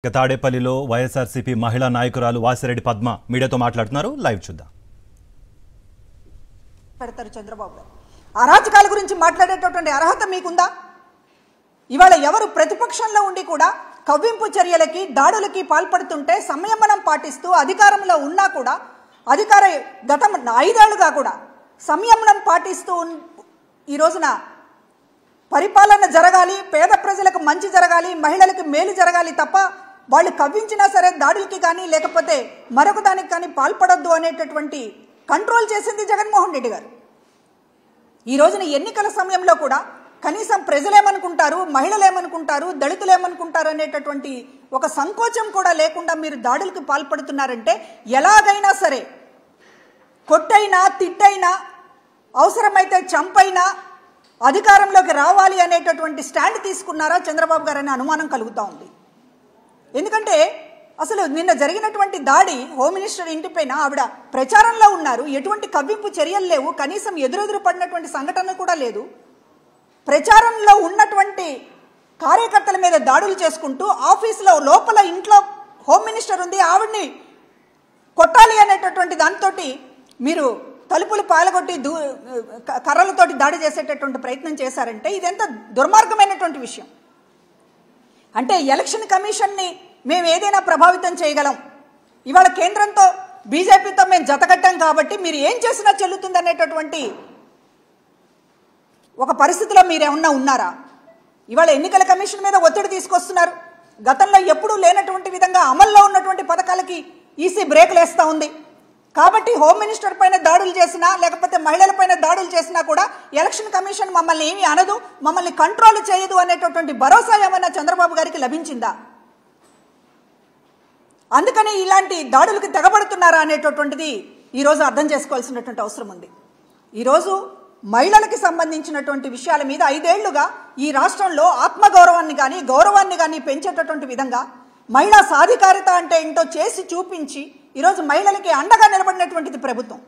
తాడేపల్లిలో వైఎస్ఆర్సీపీ మహిళా నాయకురాలు వాసిరెడ్డి పద్మ మీడియాతో మాట్లాడుతున్నారు. లైవ్ చూద్దాం. పెడతారు చంద్రబాబు గారు అరాచకాల గురించి మాట్లాడేటటువంటి అర్హత మీకుందా? ఇవాళ ఎవరు ప్రతిపక్షంలో ఉండి కూడా కవ్వింపు చర్యలకి దాడులకి పాల్పడుతుంటే సంయమనం పాటిస్తూ అధికారంలో ఉన్నా కూడా అధికార గత 5 ఏళ్లుగా కూడా సంయమనం పాటిస్తూ ఈ రోజున పరిపాలన జరగాలి, పేద ప్రజలకు మంచి జరగాలి, మహిళలకు మేలు జరగాలి తప్ప వాళ్ళు కవ్వించినా సరే దాడులకి కానీ లేకపోతే మరొక దానికి కానీ పాల్పడొద్దు అనేటటువంటి కంట్రోల్ చేసింది జగన్మోహన్ రెడ్డి గారు. ఈ రోజున ఎన్నికల సమయంలో కూడా కనీసం ప్రజలేమనుకుంటారు, మహిళలు ఏమనుకుంటారు, దళితులు ఏమనుకుంటారు అనేటటువంటి ఒక సంకోచం కూడా లేకుండా మీరు దాడులకు పాల్పడుతున్నారంటే ఎలాగైనా సరే కొట్టైనా తిట్టైనా అవసరమైతే చంపైనా అధికారంలోకి రావాలి అనేటటువంటి స్టాండ్ తీసుకున్నారా చంద్రబాబు గారు అనే అనుమానం కలుగుతూ ఉంది. ఎందుకంటే అసలు నిన్న జరిగినటువంటి దాడి హోమ్ మినిస్టర్ ఇంటిపైన ఆవిడ ప్రచారంలో ఉన్నారు, ఎటువంటి కవ్వింపు చర్యలు లేవు, కనీసం ఎదురెదురు పడినటువంటి సంఘటన కూడా లేదు. ప్రచారంలో ఉన్నటువంటి కార్యకర్తల మీద దాడులు చేసుకుంటూ ఆఫీసులో లోపల ఇంట్లో హోమ్ మినిస్టర్ ఉంది, ఆవిడ్ని కొట్టాలి అనేటటువంటి దాంతో మీరు తలుపులు పాలగొట్టి కర్రలతోటి దాడి చేసేటటువంటి ప్రయత్నం చేశారంటే ఇదెంత దుర్మార్గమైనటువంటి విషయం. అంటే ఎలక్షన్ కమిషన్ని మేము ఏదైనా ప్రభావితం చేయగలం, ఇవాళ కేంద్రంతో బీజేపీతో మేము జతకట్టాం కాబట్టి మీరు ఏం చేసినా చెల్లుతుంది అనేటటువంటి ఒక పరిస్థితిలో మీరేమన్నా ఉన్నారా? ఇవాళ ఎన్నికల కమిషన్ మీద ఒత్తిడి తీసుకొస్తున్నారు. గతంలో ఎప్పుడూ లేనటువంటి విధంగా అమల్లో ఉన్నటువంటి పథకాలకి ఈసీ బ్రేకులు వేస్తూ ఉంది. కాబట్టి హోమ్ మినిస్టర్ పైన దాడులు చేసినా లేకపోతే మహిళల పైన దాడులు చేసినా కూడా ఎలక్షన్ కమిషన్ మమ్మల్ని ఏమీ అనదు, మమ్మల్ని కంట్రోల్ చేయదు అనేటటువంటి భరోసా ఏమైనా చంద్రబాబు గారికి లభించిందా? అందుకని ఇలాంటి దాడులకు తెగబడుతున్నారా అనేటటువంటిది ఈరోజు అర్థం చేసుకోవాల్సినటువంటి అవసరం ఉంది. ఈరోజు మహిళలకి సంబంధించినటువంటి విషయాల మీద 5 ఏళ్లుగా ఈ రాష్ట్రంలో ఆత్మగౌరవాన్ని కానీ గౌరవాన్ని కానీ పెంచేటటువంటి విధంగా మహిళా సాధికారిత అంటే ఏంటో చేసి చూపించి ఈరోజు మహిళలకి అండగా నిలబడినటువంటిది ప్రభుత్వం.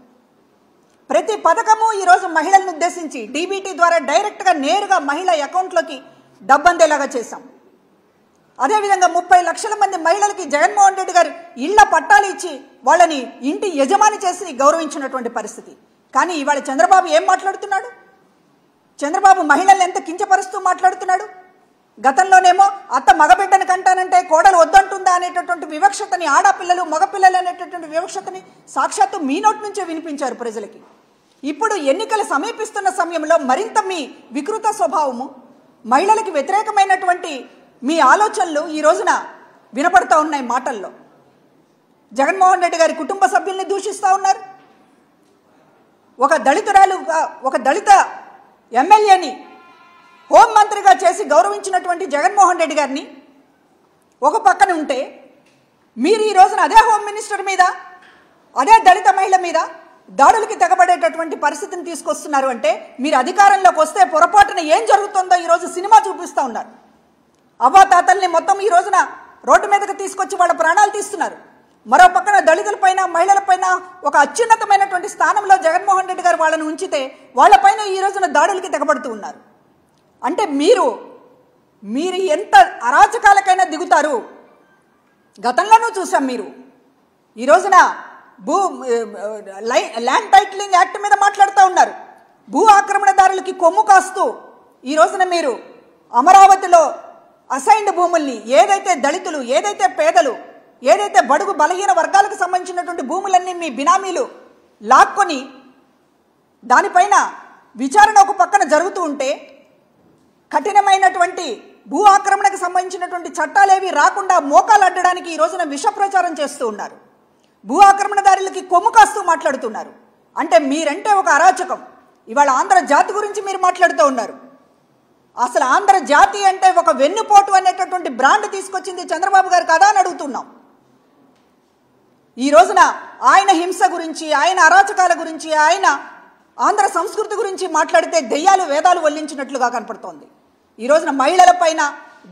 ప్రతి పథకము ఈరోజు మహిళలను ఉద్దేశించి డీబీటీ ద్వారా డైరెక్ట్గా నేరుగా మహిళ అకౌంట్లోకి డబ్బందేలాగా చేశాం. అదేవిధంగా 30 లక్షల మంది మహిళలకి జగన్మోహన్ రెడ్డి గారు ఇళ్ల పట్టాలు ఇచ్చి వాళ్ళని ఇంటి యజమాని చేసి గౌరవించినటువంటి పరిస్థితి. కానీ ఇవాళ చంద్రబాబు ఏం మాట్లాడుతున్నాడు? చంద్రబాబు మహిళల్ని ఎంత కించపరుస్తూ మాట్లాడుతున్నాడు. గతంలోనేమో అత్త మగబిడ్డని కంటానంటే కోడలు వద్దంటుందా అనేటటువంటి వివక్షతని, ఆడపిల్లలు మగపిల్లలు అనేటటువంటి వివక్షతని సాక్షాత్తు మీ నోటి నుంచే వినిపించారు ప్రజలకి. ఇప్పుడు ఎన్నికలు సమీపిస్తున్న సమయంలో మరింత మీ వికృత స్వభావము, మహిళలకి వ్యతిరేకమైనటువంటి మీ ఆలోచనలు ఈ రోజున వినపడతా ఉన్నాయి మాటల్లో. జగన్మోహన్ రెడ్డి గారి కుటుంబ సభ్యుల్ని దూషిస్తూ ఉన్నారు. ఒక దళిత ఎమ్మెల్యేని హోంమంత్రిగా చేసి గౌరవించినటువంటి జగన్మోహన్ రెడ్డి గారిని ఒక పక్కన ఉంటే మీరు ఈ రోజున అదే హోమ్ మినిస్టర్ మీద అదే దళిత మహిళ మీద దాడులకి తెగబడేటటువంటి పరిస్థితిని తీసుకొస్తున్నారు. అంటే మీరు అధికారంలోకి వస్తే పొరపాటున ఏం జరుగుతుందో ఈరోజు సినిమా చూపిస్తూ ఉన్నారు. అవ్వాతాతల్ని మొత్తం ఈ రోజున రోడ్డు మీదకి తీసుకొచ్చి వాళ్ళ ప్రాణాలు తీస్తున్నారు. మరో పక్కన దళితులపైన మహిళలపైన ఒక అత్యున్నతమైనటువంటి స్థానంలో జగన్మోహన్ రెడ్డి గారు వాళ్ళని ఉంచితే వాళ్ళపైన ఈ రోజున దాడులకి తెగబడుతూ ఉన్నారు. అంటే మీరు ఎంత అరాచకాలకైనా దిగుతారు. గతంలోనూ చూసాం. మీరు ఈ రోజున ల్యాండ్ టైటిలింగ్ యాక్ట్ మీద మాట్లాడుతూ ఉన్నారు. భూ ఆక్రమణదారులకి కొమ్ము కాస్తూ ఈ రోజున మీరు అమరావతిలో అసైన్డ్ భూముల్ని ఏదైతే దళితులు, ఏదైతే పేదలు, ఏదైతే బడుగు బలహీన వర్గాలకు సంబంధించినటువంటి భూములన్నీ మీ బినామీలు లాక్కొని దానిపైన విచారణ ఒక పక్కన జరుగుతూ ఉంటే కఠినమైనటువంటి భూ ఆక్రమణకు సంబంధించినటువంటి చట్టాలేవి రాకుండా మోకాలు అడ్డడానికి ఈ రోజున విష ప్రచారం చేస్తూ ఉన్నారు. భూ ఆక్రమణదారులకి కొమ్ము కాస్తూ మాట్లాడుతున్నారు. అంటే మీరంటే ఒక అరాచకం. ఇవాళ ఆంధ్ర జాతి గురించి మీరు మాట్లాడుతూ ఉన్నారు. అసలు ఆంధ్ర జాతి అంటే ఒక వెన్నుపోటు అనేటటువంటి బ్రాండ్ తీసుకొచ్చింది చంద్రబాబు గారు కదా అని అడుగుతున్నాం. ఈ రోజున ఆయన హింస గురించి, ఆయన అరాచకాల గురించి, ఆయన ఆంధ్ర సంస్కృతి గురించి మాట్లాడితే దెయ్యాలు వేదాలు వల్లించినట్లుగా కనపడుతోంది. ఈ రోజున మహిళల పైన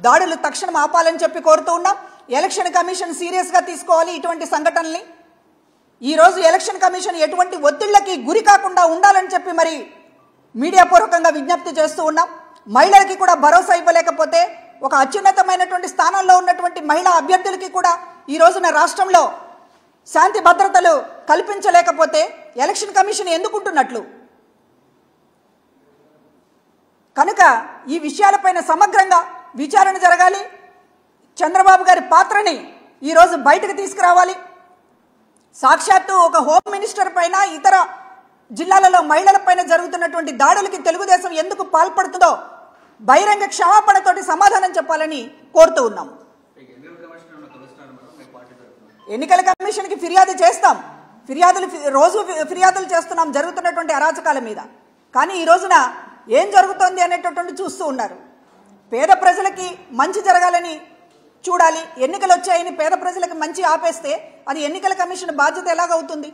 దాడులు తక్షణం ఆపాలని చెప్పి కోరుతూ ఉన్నాం. ఎలక్షన్ కమిషన్ సీరియస్గా తీసుకోవాలి ఇటువంటి సంఘటనల్ని. ఈరోజు ఎలక్షన్ కమిషన్ ఎటువంటి ఒత్తిళ్లకి గురి కాకుండా ఉండాలని చెప్పి మరి మీడియా పూర్వకంగా విజ్ఞప్తి చేస్తూ ఉన్నాం. మహిళలకి కూడా భరోసా ఇవ్వలేకపోతే ఒక అత్యున్నతమైనటువంటి స్థానంలో ఉన్నటువంటి మహిళా అభ్యర్థులకి కూడా ఈ రోజున రాష్ట్రంలో శాంతి భద్రతలు కల్పించలేకపోతే ఎలక్షన్ కమిషన్ ఎందుకుంటున్నట్లు? కనుక ఈ విషయాలపైన సమగ్రంగా విచారణ జరగాలి. చంద్రబాబు గారి పాత్రని ఈరోజు బయటకు తీసుకురావాలి. సాక్షాత్తు ఒక హోమ్ మినిస్టర్ పైన ఇతర జిల్లాలలో మహిళలపైన జరుగుతున్నటువంటి దాడులకి తెలుగుదేశం ఎందుకు పాల్పడుతుందో బహిరంగ క్షమాపణతోటి సమాధానం చెప్పాలని కోరుతూ ఉన్నాము. ఎన్నికల కమిషన్కి ఫిర్యాదు చేస్తాం, రోజు ఫిర్యాదులు చేస్తున్నాం జరుగుతున్నటువంటి అరాచకాల మీద. కానీ ఈ రోజున ఏం జరుగుతోంది అనేటటువంటి చూస్తూ ఉన్నారు. పేద ప్రజలకి మంచి జరగాలని చూడాలి. ఎన్నికలు వచ్చాయని పేద ప్రజలకు మంచి ఆపేస్తే అది ఎన్నికల కమిషన్ బాధ్యత ఎలాగవుతుంది?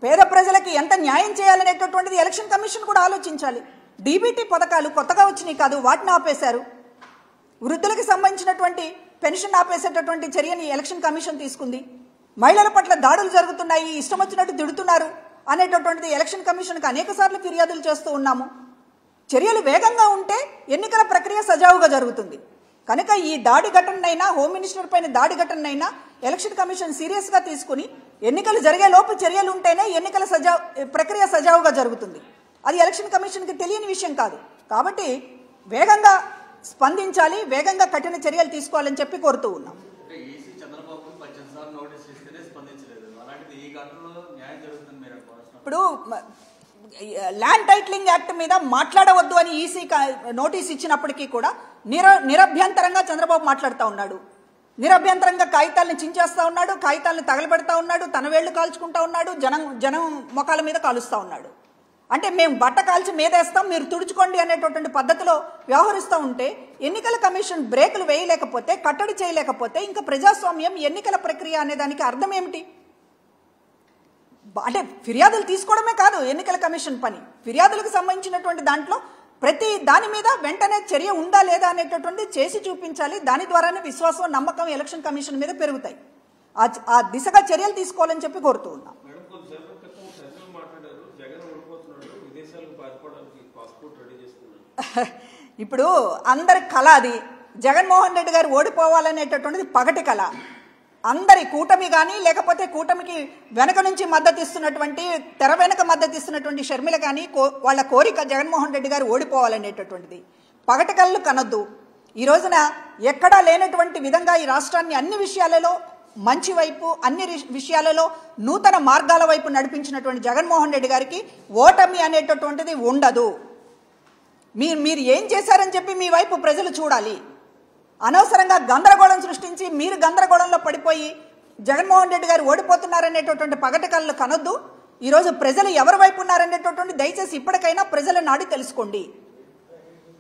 పేద ప్రజలకి ఎంత న్యాయం చేయాలనేటటువంటిది ఎలక్షన్ కమిషన్ కూడా ఆలోచించాలి. డీబీటీ పథకాలు కొత్తగా వచ్చినాయి కాదు, వాటిని ఆపేశారు. వృద్ధులకు సంబంధించినటువంటి పెన్షన్ ఆపేసేటటువంటి చర్యని ఎలక్షన్ కమిషన్ తీసుకుంది. మహిళల పట్ల దాడులు జరుగుతున్నాయి, ఇష్టం వచ్చినట్టు తిడుతున్నారు అనేటటువంటిది ఎలక్షన్ కమిషన్కి అనేక సార్లు ఫిర్యాదులు చేస్తూ ఉన్నాము. చర్యలు వేగంగా ఉంటే ఎన్నికల ప్రక్రియ సజావుగా జరుగుతుంది. కనుక ఈ దాడి ఘటనైనా, హోమ్ మినిస్టర్ పైన దాడి ఘటనైనా ఎలక్షన్ కమిషన్ సీరియస్గా తీసుకుని ఎన్నికలు జరిగే లోపు చర్యలు ఉంటేనే ఎన్నికల ప్రక్రియ సజావుగా జరుగుతుంది. అది ఎలక్షన్ కమిషన్కి తెలియని విషయం కాదు. కాబట్టి వేగంగా స్పందించాలి, వేగంగా కఠిన చర్యలు తీసుకోవాలని చెప్పి కోరుతూ ఉన్నాం. ఇప్పుడు ల్యాండ్ టైటిలింగ్ యాక్ట్ మీద మాట్లాడవద్దు అని ఈసీ నోటీస్ ఇచ్చినప్పటికీ కూడా నిరభ్యంతరంగా చంద్రబాబు మాట్లాడుతూ ఉన్నాడు. నిరభ్యంతరంగా కాగితాలను చించేస్తా ఉన్నాడు, కాగితాలను తగలబెడతా ఉన్నాడు, తన వేళ్లు కాల్చుకుంటా ఉన్నాడు, జనం మొఖాల మీద కాలుస్తూ ఉన్నాడు. అంటే మేము బట్ట కాల్చి మీదేస్తాం, మీరు తుడుచుకోండి అనేటటువంటి పద్ధతిలో వ్యవహరిస్తూ ఉంటే ఎన్నికల కమిషన్ బ్రేకులు వేయలేకపోతే, కట్టడి చేయలేకపోతే ఇంకా ప్రజాస్వామ్యం, ఎన్నికల ప్రక్రియ అనే దానికి అర్థం ఏమిటి? అంటే ఫిర్యాదులు తీసుకోవడమే కాదు ఎన్నికల కమిషన్ పని. ఫిర్యాదులకు సంబంధించినటువంటి దాంట్లో ప్రతి దాని మీద వెంటనే చర్య ఉందా లేదా అనేటటువంటి చేసి చూపించాలి. దాని ద్వారానే విశ్వాసం, నమ్మకం ఎలక్షన్ కమిషన్ మీద పెరుగుతాయి. ఆ దిశగా చర్యలు తీసుకోవాలని చెప్పి కోరుతూ ఉన్నాం. ఇప్పుడు అందరి కళ అది. జగన్మోహన్ రెడ్డి గారు ఓడిపోవాలనేటటువంటిది పగటి కళ. అందరి కూటమి కానీ, లేకపోతే కూటమికి వెనక నుంచి మద్దతు ఇస్తున్నటువంటి, తెర వెనక మద్దతు ఇస్తున్నటువంటి షర్మిల కానీ వాళ్ళ కోరిక జగన్మోహన్ రెడ్డి గారు ఓడిపోవాలనేటటువంటిది. పగటి కళ్ళు కనొద్దు. ఈ రోజున ఎక్కడా లేనటువంటి విధంగా ఈ రాష్ట్రాన్ని అన్ని విషయాలలో మంచి వైపు, అన్ని విషయాలలో నూతన మార్గాల వైపు నడిపించినటువంటి జగన్మోహన్ రెడ్డి గారికి ఓటమి అనేటటువంటిది ఉండదు. మీరు ఏం చేశారని చెప్పి మీ వైపు ప్రజలు చూడాలి. అనవసరంగా గందరగోళం సృష్టించి మీరు గందరగోళంలో పడిపోయి జగన్మోహన్ రెడ్డి గారు ఓడిపోతున్నారనేటటువంటి పగటి కళ్ళు కనొద్దు. ఈరోజు ప్రజలు ఎవరి వైపు ఉన్నారనేటటువంటి దయచేసి ఇప్పటికైనా ప్రజల నాడి తెలుసుకోండి.